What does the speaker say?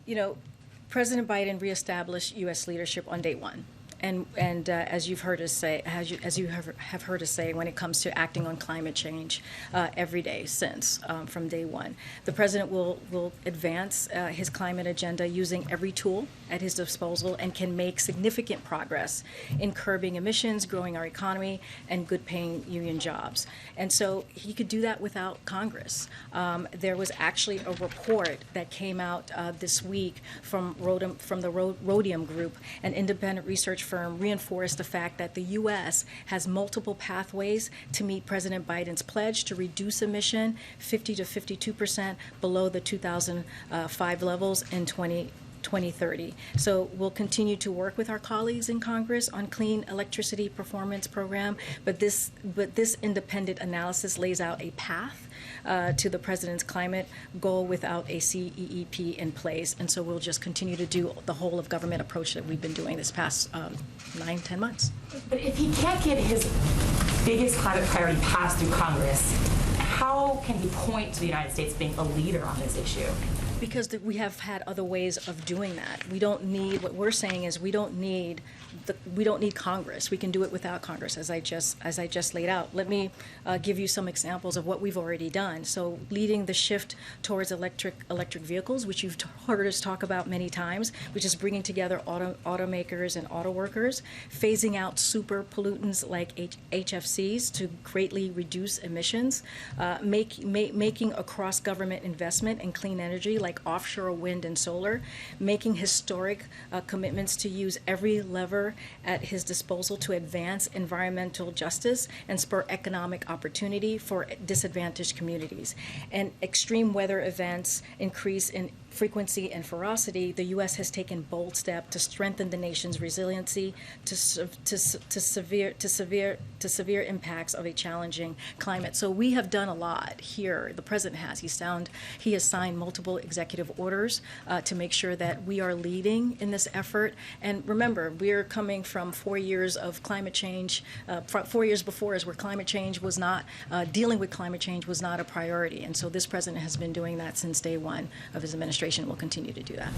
You know, President Biden reestablished U.S. leadership on day one. And as you've heard us say, as you have heard us say, when it comes to acting on climate change every day since from day one, the president will advance his climate agenda using every tool at his disposal and can make significant progress in curbing emissions, growing our economy, and good-paying union jobs. And so he could do that without Congress. There was actually a report that came out this week from the Rhodium Group, an independent research firm, reinforced the fact that the U.S. has multiple pathways to meet President Biden's pledge to reduce emission 50 to 52% below the 2005 levels in 2030. So we'll continue to work with our colleagues in Congress on clean electricity performance program, but this independent analysis lays out a path to the president's climate goal without a CEEP in place. And so we'll just continue to do the whole of government approach that we've been doing this past 9-10 months. But if he can't get his biggest climate priority passed through Congress, how can he point to the United States being a leader on this issue? Because we have had other ways of doing that. We don't need, what we're saying is we don't need Congress. We can do it without Congress, as I just laid out. Let me give you some examples of what we've already done. So leading the shift towards electric vehicles, which you've heard us talk about many times, which is bringing together automakers and auto workers, phasing out super pollutants like HFCs to greatly reduce emissions, making a cross-government investment in clean energy like offshore wind and solar, making historic commitments to use every lever at his disposal to advance environmental justice and spur economic opportunity for disadvantaged communities. And extreme weather events increase in frequency and ferocity. The U.S. has taken bold steps to strengthen the nation's resiliency to severe impacts of a challenging climate. So we have done a lot here. The president has. He has signed multiple executive orders to make sure that we are leading in this effort. And remember, we're coming from 4 years of climate change, 4 years before us, where climate change was not, dealing with climate change was not a priority. And so this president has been doing that since day one of his administration. Will continue to do that.